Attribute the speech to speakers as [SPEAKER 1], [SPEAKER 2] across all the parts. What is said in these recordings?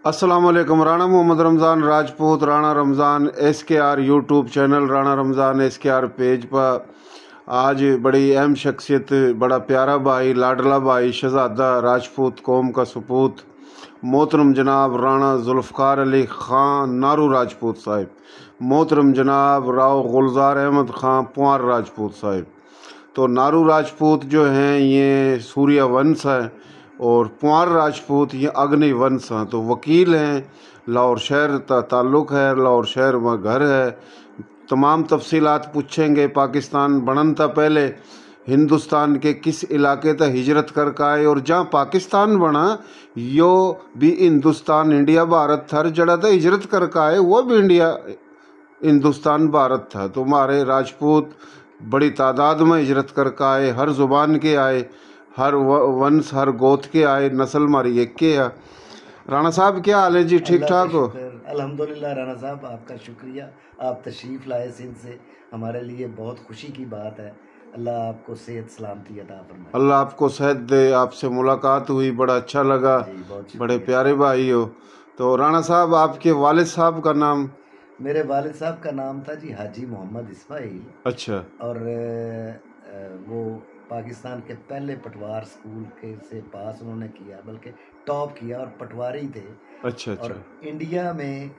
[SPEAKER 1] अस्सलाम वालेकुम। Rana Mohammad Ramzan Rajput, Rana Ramzan SKR YouTube channel, Rana Ramzan SKR page पर आज बड़ी अहम शख्सियत, बड़ा प्यारा भाई, लाडला भाई, शहज़ादा राजपूत कौम का सपूत, मोहतरम जनाब राणा जुल्फ़कार अली ख़ान नारू राजपूत साहिब, मोहतरम जनाब राव गुलजार अहमद ख़ान पुआर राजपूत साहिब। तो नारू राजपूत जो हैं ये सूर्य वंश है और पुआर राजपूत ये अग्नि वंश हैं। तो वकील हैं, लाहौर शहर का ताल्लुक़ है, लाहौर शहर में घर है। तमाम तफसीलात पूछेंगे। पाकिस्तान बनन था पहले हिंदुस्तान के किस इलाके तक हिजरत करके आए और जहाँ पाकिस्तान बना यो भी हिंदुस्तान इंडिया भारत था, जड़ा था हिजरत करके आए वो भी इंडिया हिंदुस्तान भारत था। तो हमारे राजपूत बड़ी तादाद में हिजरत करके आए, हर ज़ुबान के आए, हर वंश हर गोत के आए, नस्ल हमारी एक के है। राणा साहब क्या हाल है जी, ठीक ठाक हो?
[SPEAKER 2] अल्हम्दुलिल्लाह राणा साहब, आपका शुक्रिया, आप तशरीफ़ लाए सिंध से, हमारे लिए बहुत खुशी की बात है। अल्लाह आपको सेहत सलामती अता फरमाए।
[SPEAKER 1] अल्लाह आपको सेहत दे। आपसे मुलाकात हुई, बड़ा अच्छा लगा, बड़े प्यारे भाई हो। तो राणा साहब आपके वालिद साहब का नाम?
[SPEAKER 2] मेरे वालिद साहब का नाम था जी हाजी मोहम्मद इस्माइल।
[SPEAKER 1] अच्छा। और
[SPEAKER 2] वो पाकिस्तान के पहले पटवार स्कूल के से पास उन्होंने किया, बल्कि टॉप किया और पटवारी थे।
[SPEAKER 1] अच्छा।
[SPEAKER 2] और इंडिया में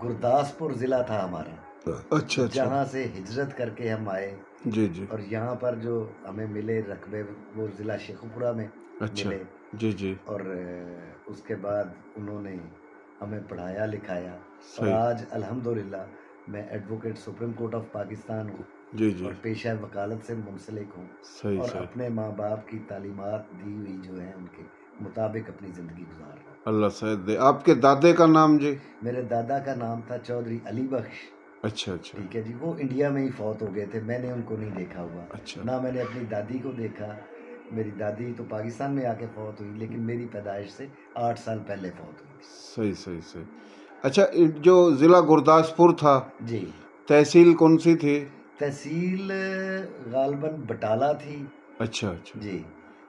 [SPEAKER 2] गुरदासपुर ज़िला था हमारा।
[SPEAKER 1] अच्छा।
[SPEAKER 2] जहाँ से हिजरत करके हम आए
[SPEAKER 1] जी।
[SPEAKER 2] और यहाँ पर जो हमें मिले रकबे वो ज़िला शेखुपुरा में मिले।
[SPEAKER 1] जी। और
[SPEAKER 2] उसके बाद उन्होंने हमें पढ़ाया लिखाया और आज अल्हम्दुलिल्लाह मैं advocate supreme court of Pakistan हूँ। जी। और पेशा वकालत से मुंसलिक हूँ और अपने माँ बाप की तालीमात दी हुई जो है उनके मुताबिक अपनी ज़िंदगी गुजार रहा हूँ।
[SPEAKER 1] अल्लाह सेहत दे। आपके दादे का नाम जी?
[SPEAKER 2] मेरे दादा का नाम था चौधरी अली बख्श।
[SPEAKER 1] अच्छा।
[SPEAKER 2] ठीक है जी, वो इंडिया में ही फौत हो गए थे, मैंने उनको नहीं देखा हुआ।
[SPEAKER 1] अच्छा।
[SPEAKER 2] ना मैंने अपनी दादी को देखा। मेरी दादी तो पाकिस्तान में आके फौत हुई, लेकिन मेरी पैदाइश से 8 साल पहले फौत हुई।
[SPEAKER 1] सही। अच्छा, जो ज़िला गुरदासपुर था जी, तहसील कौन सी थी?
[SPEAKER 2] तहसील गालबन बटाला थी। अच्छा जी,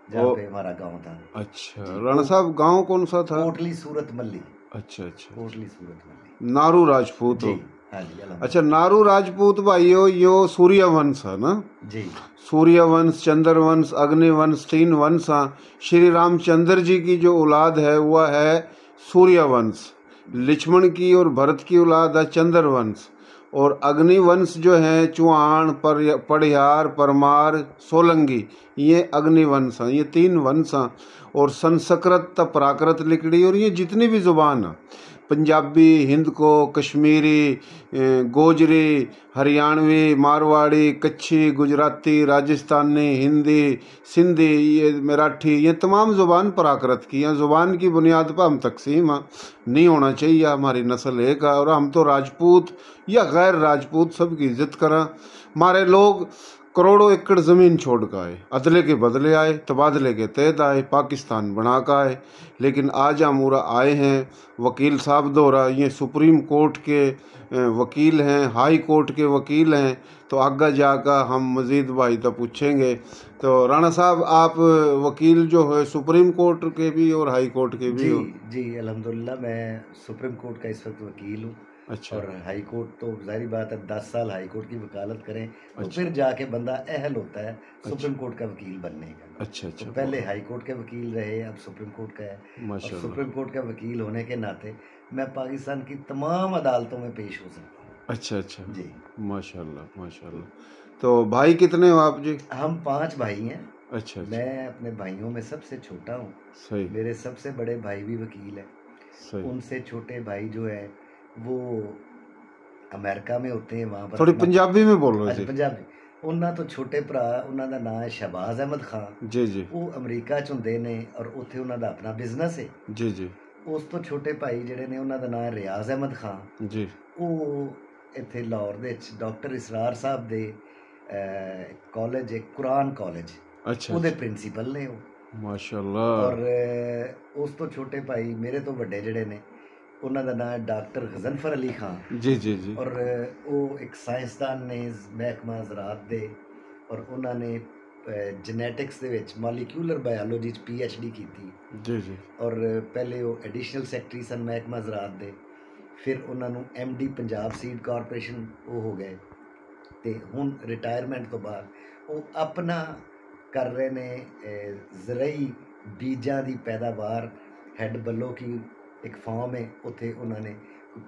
[SPEAKER 2] जहाँ पे हमारा गांव था। अच्छा,
[SPEAKER 1] राणा साहब गांव कौन सा था?
[SPEAKER 2] कोटली सूरत मल्ली।
[SPEAKER 1] अच्छा।
[SPEAKER 2] कोटली सूरत मल्ली।
[SPEAKER 1] नारू राजपूत हो?
[SPEAKER 2] हाँ जी।
[SPEAKER 1] अच्छा, नारू राजपूत भाइयों यो सूर्य वंश है ना
[SPEAKER 2] जी?
[SPEAKER 1] सूर्य वंश, चंद्र वंश, अग्नि वंश, 3 वंश हैं। श्री रामचंद्र जी की जो औलाद है वह है सूर्य वंश, लक्ष्मण की और भरत की औलाद है चंद्र वंश, और अग्नि वंश जो है चौहान, पड़ियार, परमार, सोलंगी, ये अग्नि वंश हैं। ये 3 वंश हैं। और संस्कृत प्राकृत लिखड़ी और ये जितनी भी ज़ुबान है, पंजाबी, हिंद को, कश्मीरी, गोजरी, हरियाणवी, मारवाड़ी, कच्छी, गुजराती, राजस्थानी, हिंदी, सिंधी, ये मराठी, ये तमाम ज़ुबान प्राकृत की हैं। ज़ुबान की बुनियाद पर हम तकसीम हैं, नहीं होना चाहिए। हमारी नस्ल एक है और हम तो राजपूत या गैर राजपूत सबकी इज्जत करें। हमारे लोग करोड़ों एकड़ ज़मीन छोड़ कर आए, अदले के बदले आए, तबादले के तहत आए, पाकिस्तान बना कर आए। लेकिन आज हम आए हैं वकील साहब दोहरा, ये सुप्रीम कोर्ट के वकील हैं, हाई कोर्ट के वकील हैं। तो आगे जाकर हम मज़ीद भाई तो पूछेंगे। तो राणा साहब आप वकील जो है सुप्रीम कोर्ट के भी और हाई कोर्ट के भी हो?
[SPEAKER 2] जी अल्हम्दुलिल्लाह, मैं सुप्रीम कोर्ट का इस वक्त वकील हूँ। अच्छा। और हाई कोर्ट तो जाहिर बात है 10 साल हाई कोर्ट की वकालत करें तो फिर जाके बंदा अहल होता है सुप्रीम कोर्ट का वकील बनने का। अच्छा। तो पहले हाई कोर्ट के वकील रहे, अब सुप्रीम कोर्ट का है। और सुप्रीम कोर्ट का वकील होने के नाते मैं पाकिस्तान की तमाम अदालतों में पेश हो सकता हूँ। अच्छा जी,
[SPEAKER 1] माशाल्लाह। तो भाई कितने हो आप जी?
[SPEAKER 2] हम 5 भाई हैं।
[SPEAKER 1] अच्छा।
[SPEAKER 2] मैं अपने भाइयों में सबसे छोटा हूँ। सही। मेरे सबसे बड़े भाई भी वकील है। सही। उनसे छोटे भाई जो है वो अमेरिका में होते हैं, वहाँ पर।
[SPEAKER 1] थोड़ी पंजाबी में बोलो जी।
[SPEAKER 2] पंजाबी। उन्ना तो छोटे भरा उन्होंने नाम है शहबाज अहमद खान
[SPEAKER 1] जी।
[SPEAKER 2] वो अमरीका च हुंदे ने और उत्थे उन्होंने अपना बिजनेस है जी। उस तो छोटे भाई जिहड़े ने उन्होंने नाम है रियाज अहमद खान जी। वो इत्थे लाहौर दे डॉक्टर इसरार साहब दे कॉलेज है कुरान कॉलेज। अच्छा। ਉਹਦੇ प्रिंसीपल ने वो
[SPEAKER 1] माशाल्लाह।
[SPEAKER 2] और उस तो छोटे भाई मेरे तो वड्डे जिहड़े ने उन्हों का नाम है डॉक्टर गजनफर अली खान जी। और वो एक साइंसदान ने महकमा ज़राअत दे और उन्होंने ਜੈਨੇਟਿਕਸ ਦੇ ਵਿੱਚ ਮੋਲੀਕਿਊਲਰ ਬਾਇਓਲੋਜੀ 'ਚ PhD ਕੀਤੀ
[SPEAKER 1] ਜੀ ਜੀ।
[SPEAKER 2] ਔਰ ਪਹਿਲੇ ਉਹ ਐਡੀਸ਼ਨਲ ਸੈਕਟਰੀ ਸਨ ਮਹਿਕਮਾ ਜ਼ਰਾਤ ਦੇ, ਫਿਰ ਉਹਨਾਂ ਨੂੰ MD ਪੰਜਾਬ ਸੀਡ ਕਾਰਪੋਰੇਸ਼ਨ ਉਹ ਹੋ ਗਏ, ਅਤੇ ਹੁਣ ਰਿਟਾਇਰਮੈਂਟ ਤੋਂ ਬਾਅਦ ਉਹ ਆਪਣਾ ਕਰ ਰਹੇ ਨੇ ਜ਼ਰਈ ਬੀਜਾਂ ਦੀ ਪੈਦਾਵਾਰ। ਹੈੱਡ ਵੱਲੋਂ ਕੀ ਇੱਕ ਫਾਰਮ ਹੈ, ਉੱਥੇ ਉਹਨਾਂ ਨੇ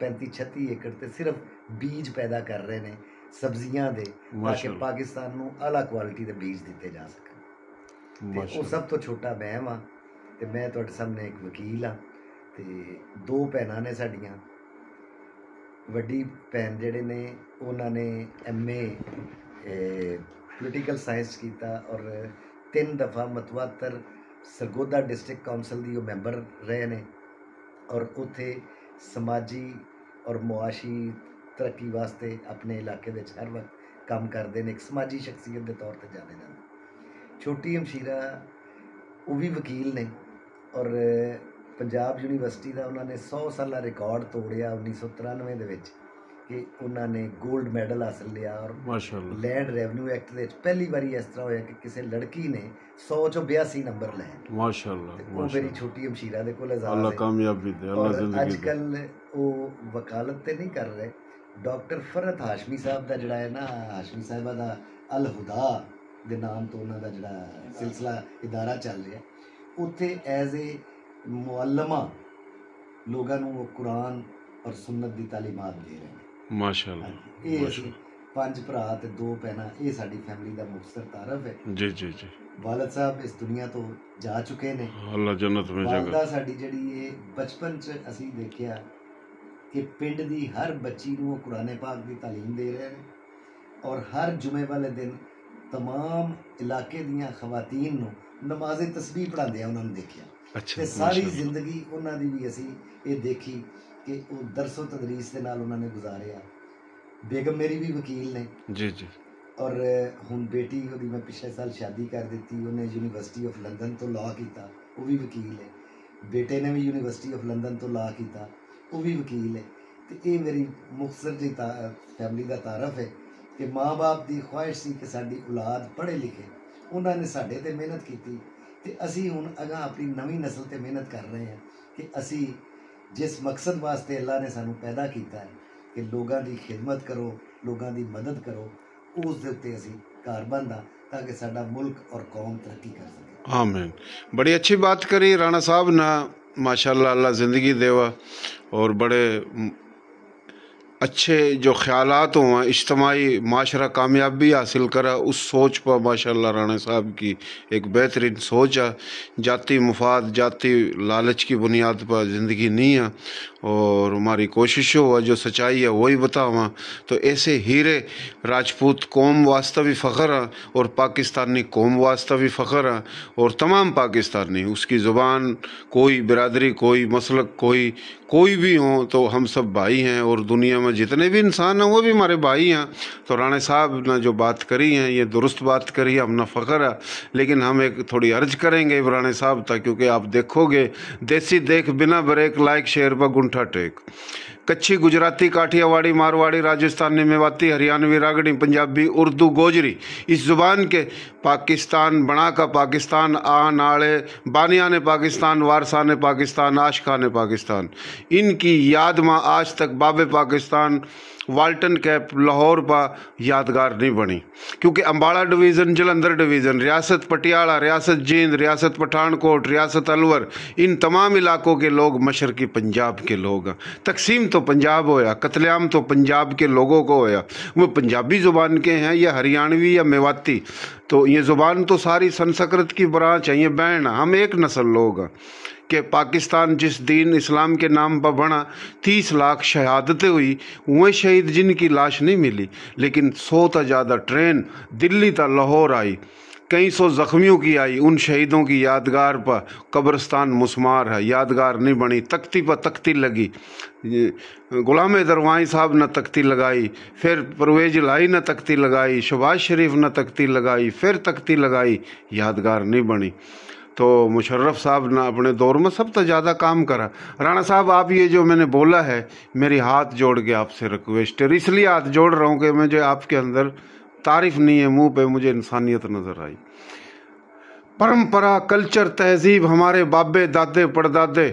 [SPEAKER 2] 35-36 ਏਕੜ ਤੇ ਸਿਰਫ ਬੀਜ ਪੈਦਾ ਕਰ ਰਹੇ ਨੇ ਸਬਜ਼ੀਆਂ ਦੇ, ਤਾਂ ਕਿ ਪਾਕਿਸਤਾਨ ਨੂੰ ਆਲਾ ਕੁਆਲਿਟੀ ਦੇ ਬੀਜ ਦਿੱਤੇ ਜਾ ਸਕਣ। ਤੇ ਉਹ ਸਭ ਤੋਂ ਛੋਟਾ ਮੈਂ ਵਾਂ, ਤੇ ਮੈਂ ਤੁਹਾਡੇ ਸਾਹਮਣੇ ਇੱਕ ਵਕੀਲ ਹਾਂ, ਤੇ 2 ਭੈਣਾਂ ਨੇ ਸਾਡੀਆਂ। ਵੱਡੀ ਭੈਣ ਜਿਹੜੇ ਨੇ ਉਹਨਾਂ ਨੇ MA ਪੋਲੀਟੀਕਲ ਸਾਇੰਸ ਕੀਤਾ, ਔਰ 3 ਦਫਾ ਮਤਵਾਤਰ ਸਰਗੋਦਾ ਡਿਸਟ੍ਰਿਕਟ ਕਾਉਂਸਲ ਦੀ ਉਹ ਮੈਂਬਰ ਰਹੇ ਨੇ, ਔਰ ਉੱਥੇ ਸਮਾਜੀ ਔਰ ਮੁਆਸ਼ੀ ਤਰੱਕੀ ਵਾਸਤੇ ਆਪਣੇ ਇਲਾਕੇ ਵਿੱਚ ਹਰ ਵਕਤ ਕੰਮ ਕਰਦੇ ਨੇ, ਇੱਕ ਸਮਾਜੀ ਸ਼ਖਸੀਅਤ ਦੇ ਤੌਰ 'ਤੇ ਜਾਣੇ ਜਾਂਦੇ। ਛੋਟੀ ਹਮਸ਼ੀਰਾ ਉਹ ਵੀ ਵਕੀਲ ਨੇ, ਔਰ ਪੰਜਾਬ ਯੂਨੀਵਰਸਿਟੀ ਦਾ ਉਹਨਾਂ ਨੇ 100 ਸਾਲਾ ਰਿਕਾਰਡ ਤੋੜਿਆ 1993 ਦੇ ਵਿੱਚ, ਕਿ ਉਹਨਾਂ ਨੇ 골ਡ ਮੈਡਲ ਹਾਸਲ ਲਿਆ। ਔਰ
[SPEAKER 1] ਮਾਸ਼ਾਅੱਲਾ
[SPEAKER 2] ਲੈਂਡ ਰੈਵਨਿਊ ਐਕਟ ਦੇ ਵਿੱਚ ਪਹਿਲੀ ਵਾਰੀ ਇਸ ਤਰ੍ਹਾਂ ਹੋਇਆ ਕਿ ਕਿਸੇ ਲੜਕੀ ਨੇ 100 ਚੋਂ 82 ਨੰਬਰ ਲਏ।
[SPEAKER 1] ਮਾਸ਼ਾਅੱਲਾ
[SPEAKER 2] ਉਹ ਮੇਰੀ ਛੋਟੀ ਹਮਸ਼ੀਰਾ ਦੇ ਕੋਲ
[SPEAKER 1] ਅੱਲਾ ਕਾਮਯਾਬੀ ਦੇ, ਅੱਲਾ ਜ਼ਿੰਦਗੀ
[SPEAKER 2] ਅੱਜ ਕੱਲ ਉਹ ਵਕਾਲਤ ਤੇ ਨਹੀਂ ਕਰ ਰਹੇ। ਡਾਕਟਰ ਫਰਹਤ ਹਾਸ਼ਮੀ ਸਾਹਿਬ ਦਾ ਜਿਹੜਾ ਹੈ ਨਾ, ਹਾਸ਼ਮੀ ਸਾਹਿਬਾ ਦਾ ਅਲ ਹੁਦਾ ਦੇ ਨਾਮ ਤੋਂ ਉਹਨਾਂ ਦਾ ਜਿਹੜਾ ਸਿਲਸਿਲਾ ਇਦਾਰਾ ਚੱਲ ਰਿਹਾ, ਉੱਥੇ ਐਜ਼ ਏ ਮੁਅੱਲਮਾ ਲੋਕਾਂ ਨੂੰ ਉਹ ਕੁਰਾਨ ਔਰ ਸੁन्नत ਦੀ ਤਾਲੀਮਾਤ ਦੇ ਰਹੇ ਨੇ।
[SPEAKER 1] ਮਾਸ਼ਾਅੱਲਾ।
[SPEAKER 2] ਇਹ ਅਸੀਂ 5 ਭਰਾ ਤੇ 2 ਭੈਣਾਂ, ਇਹ ਸਾਡੀ ਫੈਮਿਲੀ ਦਾ ਮੁਖਤਸਰ ਤਾਰਫ ਹੈ।
[SPEAKER 1] ਜੀ ਜੀ ਜੀ।
[SPEAKER 2] ਵਾਲਦ ਸਾਹਿਬ ਇਸ ਦੁਨੀਆ ਤੋਂ ਜਾ ਚੁੱਕੇ ਨੇ,
[SPEAKER 1] ਅੱਲਾ ਜन्नत में जगह।
[SPEAKER 2] ਵਾਲਦਾ ਸਾਡੀ ਜਿਹੜੀ ਇਹ ਬਚਪਨ 'ਚ ਅਸੀਂ ਦੇਖਿਆ ਕਿ ਪਿੰਡ ਦੀ ਹਰ ਬੱਚੀ ਨੂੰ ਉਹ ਕੁਰਾਨ ਪਾਕ ਦੀ ਤਾਲੀਮ ਦੇ ਰਹੇ ਨੇ, ਔਰ ਹਰ ਜੁਮੇ ਵਾਲੇ ਦਿਨ तमाम ਇਲਾਕੇ ਦੀਆਂ ਖਵਾਤੀਨ ਨੂੰ ਨਮਾਜ਼ ਤਸਬੀਹ ਪੜ੍ਹਾਉਂਦੇ ਆ ਉਹਨਾਂ ਨੂੰ ਦੇਖਿਆ। ਤੇ ਸਾਰੀ ਜ਼ਿੰਦਗੀ ਉਹਨਾਂ ਦੀ ਵੀ ਅਸੀਂ ਇਹ ਦੇਖੀ ਕਿ ਉਹ ਦਰਸੋ ਤਦਰੀਸ ਦੇ ਨਾਲ ਉਹਨਾਂ ਨੇ ਗੁਜ਼ਾਰਿਆ। ਬੇਗਮ ਮੇਰੀ ਵੀ ਵਕੀਲ ਨੇ
[SPEAKER 1] ਜੀ ਜੀ,
[SPEAKER 2] ਔਰ ਹੁਣ ਬੇਟੀ ਉਹਦੀ ਮੈਂ ਪਿਛਲੇ ਸਾਲ ਸ਼ਾਦੀ ਕਰ ਦਿੱਤੀ, ਉਹਨੇ ਯੂਨੀਵਰਸਿਟੀ ਆਫ ਲੰਡਨ ਤੋਂ ਲਾਅ ਕੀਤਾ, ਉਹ ਵੀ ਵਕੀਲ ਹੈ। ਬੇਟੇ ਨੇ ਵੀ ਯੂਨੀਵਰਸਿਟੀ ਆਫ ਲੰਡਨ ਤੋਂ ਲਾਅ ਕੀਤਾ, ਉਹ ਵੀ ਵਕੀਲ ਹੈ। ਤੇ ਇਹ ਮੇਰੀ ਮੁਖਤਸਰ ਦੀ ਫੈਮਿਲੀ ਦਾ ਤਾਰਫ ਹੈ ਕਿ ਮਾਂ ਬਾਪ ਦੀ ਖੁਆਇਸ਼ ਸੀ ਕਿ ਸਾਡੀ ਔਲਾਦ ਪੜ੍ਹੇ ਲਿਖੇ, ਉਹਨਾਂ ਨੇ ਸਾਡੇ 'ਤੇ ਮਿਹਨਤ ਕੀਤੀ, ਤੇ ਅਸੀਂ ਹੁਣ ਅਗਾਂਹ ਆਪਣੀ ਨਵੀਂ ਨਸਲ 'ਤੇ ਮਿਹਨਤ ਕਰ ਰਹੇ ਹਾਂ ਕਿ ਅਸੀਂ ਜਿਸ ਮਕਸਦ ਵਾਸਤੇ ਅੱਲਾ ਨੇ ਸਾਨੂੰ ਪੈਦਾ ਕੀਤਾ ਹੈ कि लोगों की खिदमत करो, लोगों की मदद करो, उस दे उत्ते असीं कारबंद हाँ ताकि साडा मुल्क और कौम तरक्की कर सके।
[SPEAKER 1] आमीन। बड़ी अच्छी बात करी राणा साहब ना, माशाल्लाह, अल्लाह ज़िंदगी देवा और बड़े अच्छे जो ख्यालात हों, इज्तमाही माशरा कामयाबी हासिल करा, उस सोच पर माशाल्लाह राणा साहब की एक बेहतरीन सोच है। जाती मुफाद, जाती लालच की बुनियाद पर ज़िंदगी नहीं है, और हमारी कोशिश हो जो सच्चाई है वही बतावा। तो ऐसे हीरे राजपूत कौम वास्ता भी फ़ख्र है, और पाकिस्तानी कौम वास्ता भी फ़ख्र है, और तमाम पाकिस्तानी, उसकी ज़ुबान, कोई बिरादरी, कोई मसलक, कोई भी हो, तो हम सब भाई हैं, और दुनिया में जितने भी इंसान हैं वो भी हमारे भाई हैं। तो राणा साहब ने जो बात करी है ये दुरुस्त बात करी है, अपना फ़ख्र है। लेकिन हम एक थोड़ी अर्ज करेंगे राणा साहब तक, क्योंकि आप देखोगे देसी देख बिना ब्रेक लाइक शेर पर गुंठा टेक। कच्छी, गुजराती, काठियावाड़ी, मारवाड़ी, राजस्थानी, मेवाती, हरियाणवी, रागड़ी, पंजाबी, उर्दू, गोजरी, इस ज़ुबान के पाकिस्तान बना का पाकिस्तान, आ नाले, बानिया ने पाकिस्तान, वारसा ने पाकिस्तान, आशका ने पाकिस्तान, इनकी याद में आज तक बाबे पाकिस्तान, वाल्टन कैप, लाहौर पर यादगार नहीं बनी। क्योंकि अम्बाला डिवीज़न, जलंधर डिवीज़न, रियासत पटियाला, रियासत जींद, रियासत पठानकोट, रियासत अलवर, इन तमाम इलाकों के लोग मशरकी पंजाब के लोग हैं। तकसीम तो पंजाब होया, कत्लेआम तो पंजाब के लोगों को होया, वो पंजाबी ज़ुबान के हैं या हरियाणवी या मेवाती, तो ये ज़ुबान तो सारी संस्कृत की ब्रांच है, ये बहन। हम एक नस्ल लोग हैं कि पाकिस्तान जिस दीन इस्लाम के नाम पर बना, 30 लाख शहादतें हुई, वह शहीद जिनकी लाश नहीं मिली, लेकिन 100 से ज़्यादा ट्रेन दिल्ली तक लाहौर आई, कई 100 ज़ख्मियों की आई। उन शहीदों की यादगार पर कब्रिस्तान मुस्मार है, यादगार नहीं बनी। तख्ती पर तख्ती लगी, गुलाम दरवाई साहब ने तख्ती लगाई, फिर परवेज लाई ने तख्ती लगाई, शहबाज शरीफ ने तख्ती लगाई, फिर तख्ती लगाई, यादगार नहीं बनी। तो मुशर्रफ साहब ने अपने दौर में सबसे ज़्यादा काम करा। राणा साहब, आप ये जो मैंने बोला है, मेरी हाथ जोड़ के आपसे रिक्वेस्ट है, इसलिए हाथ जोड़ रहा हूँ कि मुझे आपके अंदर तारीफ़ नहीं है, मुंह पे मुझे इंसानियत नज़र आई। परंपरा, कल्चर, तहजीब, हमारे बाबे दादे परदादे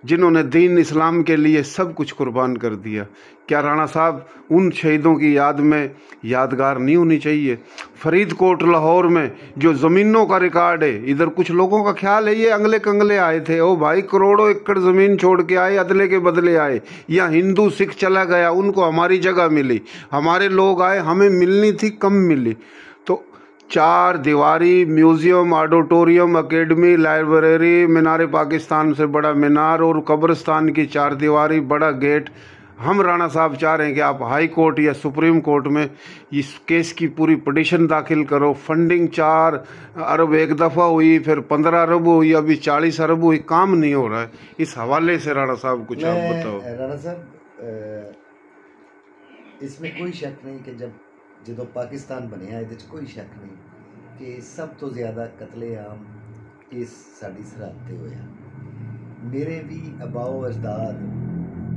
[SPEAKER 1] जिन्होंने दीन इस्लाम के लिए सब कुछ कुर्बान कर दिया, क्या राणा साहब उन शहीदों की याद में यादगार नहीं होनी चाहिए? फरीदकोट, लाहौर में जो ज़मीनों का रिकॉर्ड है, इधर कुछ लोगों का ख्याल है ये अंगले कंगले आए थे, ओ भाई करोड़ों एकड़ ज़मीन छोड़ के आए, अदले के बदले आए, या हिंदू सिख चला गया, उनको हमारी जगह मिली, हमारे लोग आए, हमें मिलनी थी, कम मिली। तो 4 दीवारी, म्यूजियम, ऑडिटोरियम, एकेडमी, लाइब्रेरी, मीनार पाकिस्तान से बड़ा मीनार और कब्रिस्तान की 4 दीवारी, बड़ा गेट। हम राणा साहब चाह रहे हैं कि आप हाई कोर्ट या सुप्रीम कोर्ट में इस केस की पूरी पिटीशन दाखिल करो। फंडिंग 4 अरब एक दफ़ा हुई, फिर 15 अरब हुई, अभी 40 अरब हुई, काम नहीं हो रहा है। इस हवाले से राणा साहब कुछ आप बताओ।
[SPEAKER 2] राणा साहब, इसमें कोई शक नहीं कि जो पाकिस्तान बनया ये कोई शक नहीं कि सब तो ज़्यादा कतलेआम इस साड़ी सरहद ते होया। मेरे भी अबाओ अजदाद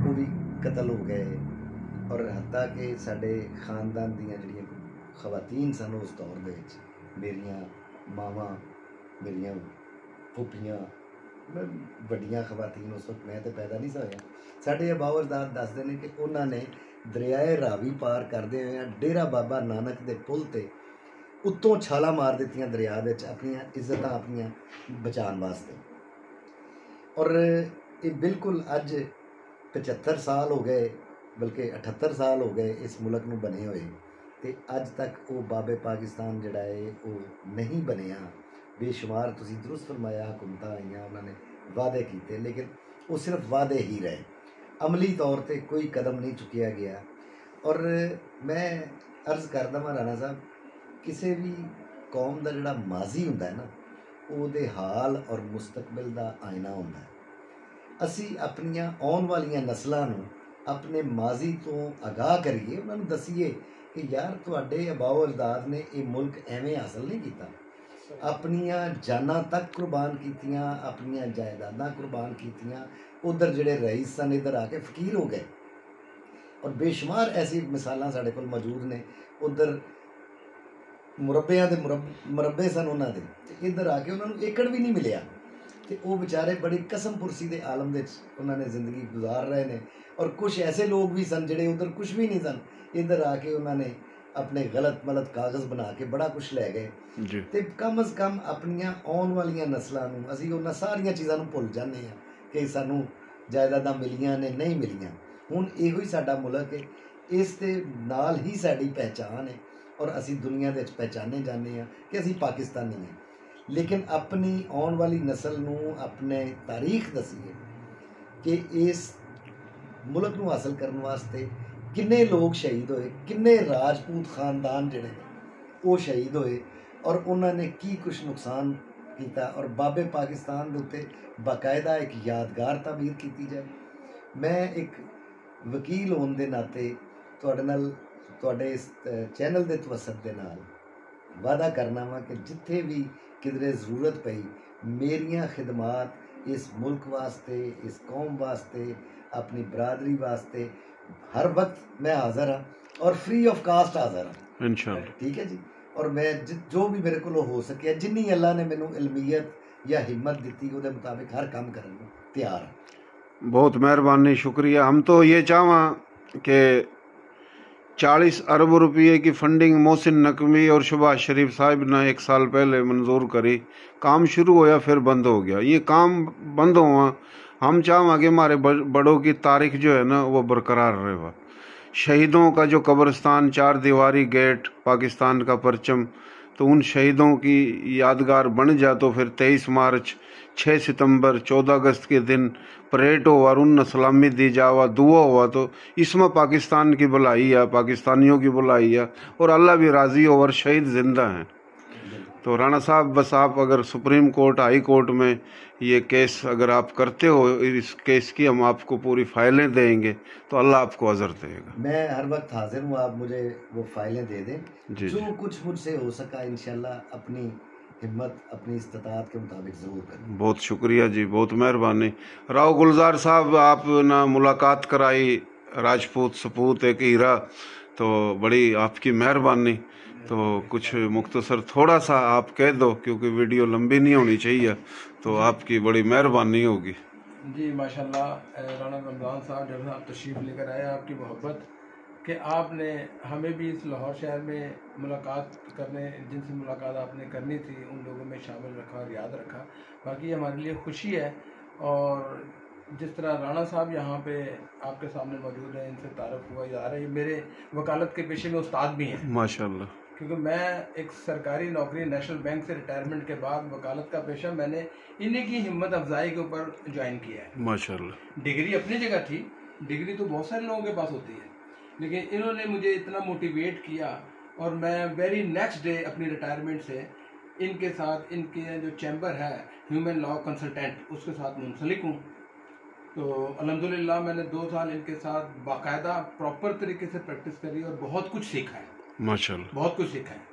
[SPEAKER 2] को भी कतल हो गए, और हत्ता कि साडे खानदान दियां जिहड़ियां खवातीन सन उस दौर दे विच, मेरियां मावां, मेरियां फुफियां, वड्डियां खवातीन, उस वक्त मैं तो पैदा नहीं सा होया, साडे अबाओ अजदाद दसदे ने कि उन्होंने दरियाए रावी पार करदे होए डेरा बाबा नानक दे पुल ते उत्तों छाला मार दित्तियां दरिया दे विच अपनियां इज्जतां अपनियां बचाने वास्ते। और ये बिल्कुल अज 75 साल हो गए, बल्कि 78 साल हो गए इस मुल्क नूं बने हुए, ते अज तक वो बाबे पाकिस्तान जिहड़ा है वो नहीं बनया। बेशुमार तुसीं दुरुस्त फरमाया, हुकूमतां आईयां, उन्होंने वादे किए, लेकिन वो सिर्फ वादे ही रहे, अमली तौर पर कोई कदम नहीं चुकिया गया। और मैं अर्ज़ करदा वां राणा साहब, किसी भी कौम का जिहड़ा माजी हुंदा है ना, उहदे हाल और मुस्तकबिल का आईना हुंदा है। असी अपनियां आउण वालियां नस्लां नूं अपने माजी तो आगाह करिए, उन्होंने दसीए कि यार तुहाडे अबाओ अजदाद ने ये मुल्क एवें हासिल नहीं किया, अपनियां जानां तक कुर्बान कीतियां, अपनियां जायदादां कुर्बान कीतियां, उधर जिहड़े रईस सन इधर आके फकीर हो गए। और बेशुमार ऐसी मिसालां साडे कोल मौजूद ने, उधर मुरब्बियां दे मुरब्बे सन उन्होंने, इधर आके उन्होंने एकड़ भी नहीं मिलिया, तो वो बेचारे बड़ी कसम पुरसी के आलम दे उन्होंने जिंदगी गुजार रहे हैं। और कुछ ऐसे लोग भी सन जिहड़े उधर कुछ भी नहीं सन, इधर आके उन्होंने अपने गलत मलत कागज़ बना के बड़ा कुछ लै गए। तो कम अज़ कम अपनियां आउण वालियां नस्लां नूं असीं उन्हां सारियां चीज़ां नूं भुल जाने आ कि सानूं जायदादां मिलियां ने नहीं मिलियां। हुण इहो ही साडा मुल्क है, इस दे नाल ही साडी पहचान है, और असी दुनिया दे पहचाने जाने कि असी पाकिस्तानी हैं। लेकिन अपनी आने वाली नस्ल नूं अपने तारीख दसीए कि इस मुल्क नूं हासिल करने वास्ते किन्ने लोग शहीद होए, किन्ने राजपूत खानदान जिहड़े वो शहीद होए, और उन्होंने की कुछ नुकसान किया, और बाबे पाकिस्तान के उत्ते बाकायदा एक यादगार तामीर की जाए। मैं एक वकील होने के नाते तुहाडे इस चैनल के तवसत के नाल वादा करना वा कि जिथे भी किधरे जरूरत पई, मेरियां खिदमात इस मुल्क वास्ते, इस कौम वास्ते, अपनी बरादरी वास्ते हर वक्त मैं हाज़र हाँ, और फ्री ऑफ कास्ट हाज़र हाँ इंशाअल्लाह। ठीक है जी। और मैं जो भी मेरे को हो सके, जिन्नी अल्लाह ने मैनू इल्मियत या हिम्मत दी, उसके मुताबिक हर काम करने को तैयार है।
[SPEAKER 1] बहुत मेहरबानी, शुक्रिया। हम तो ये चाहवा कि 40 अरब रुपये की फंडिंग मोहसिन नकवी और शहबाज शरीफ साहब ने 1 साल पहले मंजूर करी, काम शुरू होया फिर बंद हो गया। ये काम बंद हुआ, हम चाहवा कि हमारे बड़ों की तारीख जो है ना वो बरकरार रहे। शहीदों का जो कब्रिस्तान, 4 दीवारी गेट, पाकिस्तान का परचम, तो उन शहीदों की यादगार बन जा, तो फिर 23 मार्च, 6 सितंबर, 14 अगस्त के दिन परेड हो और उन सलामी दी जावा, दुआ हुआ, तो इसमें पाकिस्तान की भलाई है, पाकिस्तानियों की भलाई है, और अल्लाह भी राज़ी हो और शहीद ज़िंदा हैं। तो राणा साहब, बस आप अगर सुप्रीम कोर्ट, हाई कोर्ट में ये केस अगर आप करते हो, इस केस की हम आपको पूरी फाइलें देंगे, तो अल्लाह आपको अज़र देगा।
[SPEAKER 2] मैं हर वक्त हाजिर हूँ, आप मुझे वो फाइलें दे दें जी, जो कुछ मुझसे हो सका इंशाल्लाह अपनी हिम्मत, अपनी इस्तात के मुताबिक ज़रूर करें।
[SPEAKER 1] बहुत शुक्रिया जी, बहुत मेहरबानी। राव गुलजार साहब, आप ना मुलाकात कराई, राजपूत सपूत एक हीरा, तो बड़ी आपकी मेहरबानी। तो कुछ मुख्तसर थोड़ा सा आप कह दो, क्योंकि वीडियो लंबी नहीं होनी चाहिए, तो आपकी बड़ी मेहरबानी होगी।
[SPEAKER 3] जी माशाल्लाह राना रमज़ान साहब, जब आप तशरीफ़ लेकर आए, आपकी मोहब्बत कि आपने हमें भी इस लाहौर शहर में मुलाकात करने, जिनसे मुलाकात आपने करनी थी उन लोगों में शामिल रखा और याद रखा। बाकी हमारे लिए खुशी है, और जिस तरह राणा साहब यहाँ पे आपके सामने मौजूद हैं, इनसे तारुफ हुआ जा रहा है। ये मेरे वकालत के पेशे में उस्ताद भी हैं
[SPEAKER 1] माशाल्लाह,
[SPEAKER 3] क्योंकि मैं एक सरकारी नौकरी नेशनल बैंक से रिटायरमेंट के बाद वकालत का पेशा मैंने इन्हीं की हिम्मत अफजाई के ऊपर ज्वाइन किया है।
[SPEAKER 1] माशाल्लाह,
[SPEAKER 3] डिग्री अपनी जगह थी, डिग्री तो बहुत सारे लोगों के पास होती है, लेकिन इन्होंने मुझे इतना मोटिवेट किया, और मैं वेरी नेक्स्ट डे अपनी रिटायरमेंट से इनके साथ, इनके जो चैम्बर है ह्यूमन लॉ कंसल्टेंट, उसके साथ मुंसलिक हूँ। तो अल्हम्दुलिल्लाह मैंने 2 साल इनके साथ बाकायदा प्रॉपर तरीके से प्रैक्टिस करी और बहुत कुछ सीखा है,
[SPEAKER 1] माशाल्लाह,
[SPEAKER 3] बहुत कुछ सीखा है।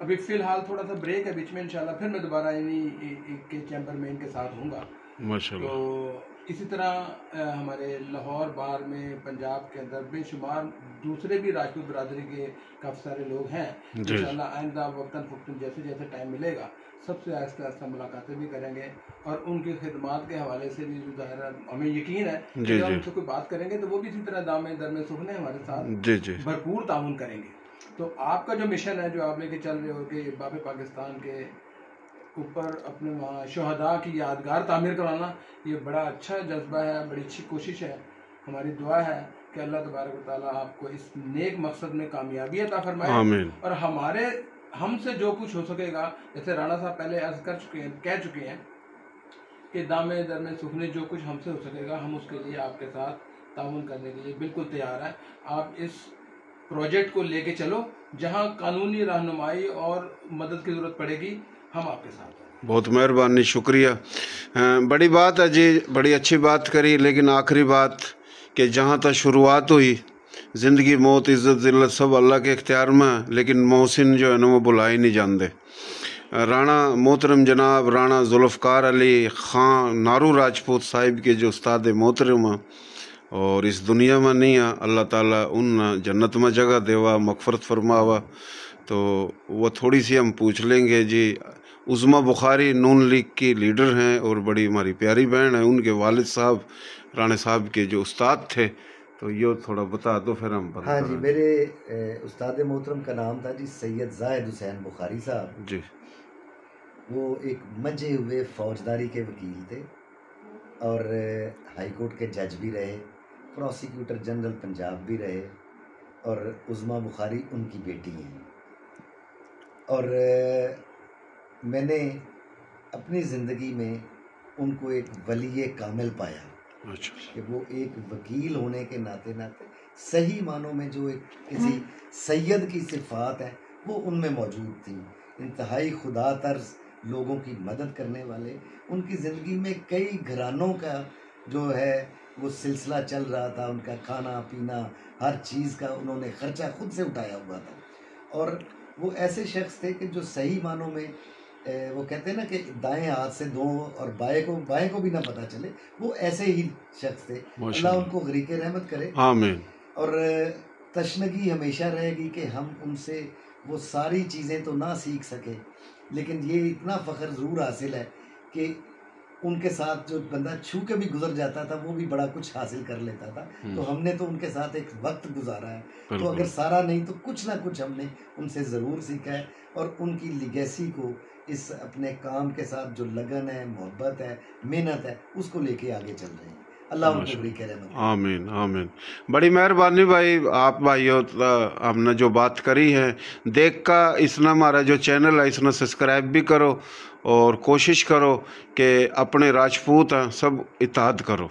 [SPEAKER 3] अभी फ़िलहाल थोड़ा सा ब्रेक है बीच में, इंशाल्लाह फिर मैं दोबारा इन्हीं के चैम्बर में इनके साथ हूँगा
[SPEAKER 1] माशाल्लाह।
[SPEAKER 3] तो इसी तरह हमारे लाहौर बार में, पंजाब के अंदर बेशुमार दूसरे भी राजपूत बरादरी के काफ़ी सारे लोग हैं। इंशाल्लाह आइंदा वक्तन फ़ुक्तन जैसे जैसे टाइम मिलेगा सबसे आहिस्ता आहिस्ता मुलाकातें भी करेंगे, और उनकी खिदमात के हवाले से भी ज़ाहिर है हमें यकीन है कि जब उनसे कोई बात करेंगे तो वो भी इसी तरह दामे दरमे सुखने हमारे साथ भरपूर ताउन करेंगे। तो आपका जो मिशन है, जो आप लेके चल रहे हो कि बाबे पाकिस्तान के ऊपर अपने वहाँ शहदा की यादगार तामीर करवाना, ये बड़ा अच्छा जज्बा है, बड़ी अच्छी कोशिश है। हमारी दुआ है कि अल्लाह तबारक व तआला आपको इस नेक मकसद में कामयाबी अता फरमाए, और हमारे हमसे जो कुछ हो सकेगा, जैसे राणा साहब पहले अर्ज कर चुके हैं, कह चुके हैं कि दामे दरमे सुखने जो कुछ हमसे हो सकेगा हम उसके लिए आपके साथ ताउन करने के लिए बिल्कुल तैयार हैं। आप इस प्रोजेक्ट को लेके चलो, जहां कानूनी रहनुमाई और मदद की ज़रूरत पड़ेगी हम आपके साथ हैं।
[SPEAKER 1] बहुत मेहरबानी, शुक्रिया। बड़ी बात है जी, बड़ी अच्छी बात करी, लेकिन आखिरी बात कि जहाँ तक शुरुआत हुई, ज़िंदगी मौत इज़्ज़त ज़िल्लत सब अल्लाह के इख्तियार में है, लेकिन मोहसिन जो है ना वो बुलाए नहीं जानते। राणा मोहतरम जनाब राणा जुल्फ़कार अली ख़ान नारू राजपूत साहिब के जो उस्ताद मोहतरम हैं, और इस दुनिया में नहीं है, अल्लाह ताला उन जन्नत में जगह देवा, मग़फ़रत फरमावा। तो वो थोड़ी सी हम पूछ लेंगे जी। उज़्मा बुखारी नून लीग की लीडर हैं और बड़ी हमारी प्यारी बहन है, उनके वालिद साहब राणा साहब के जो उस्ताद थे, तो ये थोड़ा बता दो फिर हम
[SPEAKER 2] हाँ जी, मेरे उस्ताद मोहतरम का नाम था जी सैयद ज़ाहिद हुसैन बुखारी साहब
[SPEAKER 1] जी।
[SPEAKER 2] वो एक मंजे हुए फौजदारी के वकील थे, और हाई कोर्ट के जज भी रहे, प्रोसिक्यूटर जनरल पंजाब भी रहे, और उज़्मा बुखारी उनकी बेटी हैं। और मैंने अपनी ज़िंदगी में उनको एक वली कामिल पाया।
[SPEAKER 1] अच्छा।
[SPEAKER 2] कि वो एक वकील होने के नाते सही मानों में जो एक किसी सैयद की सिफात है वो उनमें मौजूद थी। इंतहाई खुदा तर्ज लोगों की मदद करने वाले, उनकी ज़िंदगी में कई घरानों का जो है वो सिलसिला चल रहा था, उनका खाना पीना हर चीज़ का उन्होंने ख़र्चा खुद से उठाया हुआ था। और वो ऐसे शख्स थे कि जो सही मानों में वो कहते हैं ना कि दाएं हाथ से दो और बाएं को भी ना पता चले, वो ऐसे ही शख्स थे। अल्लाह उनको गरीक़ रहमत करे, आमीन। और तशनगी हमेशा रहेगी कि हम उनसे वो सारी चीज़ें तो ना सीख सके, लेकिन ये इतना फ़ख्र ज़रूर हासिल है कि उनके साथ जो बंदा छू के भी गुजर जाता था वो भी बड़ा कुछ हासिल कर लेता था। तो हमने तो उनके साथ एक वक्त गुजारा है, तो अगर सारा नहीं तो कुछ ना कुछ हमने उनसे ज़रूर सीखा है, और उनकी लिगेसी को इस अपने काम के साथ जो लगन है, मोहब्बत है, मेहनत है, उसको लेके आगे चल रहे हैं। अल्लाह उनको बड़ी रहमत।
[SPEAKER 1] आमीन आमीन। बड़ी मेहरबानी भाई, आप भाइयों हमने जो बात करी है देख का, इसने हमारा जो चैनल है इसने सब्सक्राइब भी करो, और कोशिश करो कि अपने राजपूत हैं सब इताअत करो,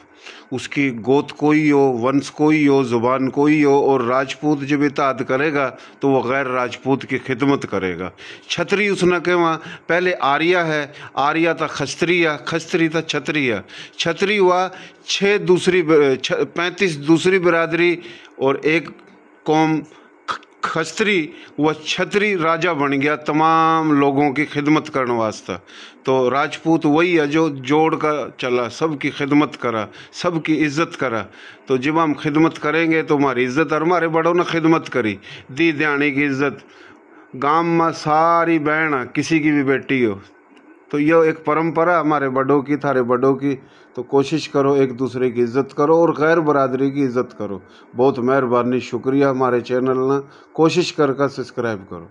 [SPEAKER 1] उसकी गोत कोई हो, वंश कोई हो, ज़ुबान कोई हो, और राजपूत जब इताअत करेगा तो वो गैर राजपूत की खिदमत करेगा। छतरी उसने कहा पहले आर्या है, आर्या था खस्तरिया, खस्तरी था छतरिया, छतरी हुआ 35 दूसरी बिरादरी और एक कौम खस्तरी, वह छतरी राजा बन गया तमाम लोगों की खिदमत करने वास्ते। तो राजपूत वही है जो जोड़ कर चला, सबकी खिदमत करा, सबकी इज़्ज़त करा। तो जब हम खिदमत करेंगे तो हमारी इज़्ज़त, और हमारे बड़ों ने खिदमत करी, दी दयानी की इज़्ज़त, गांव में सारी बहन किसी की भी बेटी हो, तो ये एक परंपरा हमारे बड़ों की, थारे बड़ों की। तो कोशिश करो एक दूसरे की इज्जत करो और गैर बरादरी की इज्जत करो। बहुत मेहरबानी, शुक्रिया। हमारे चैनल ना कोशिश कर सब्सक्राइब करो।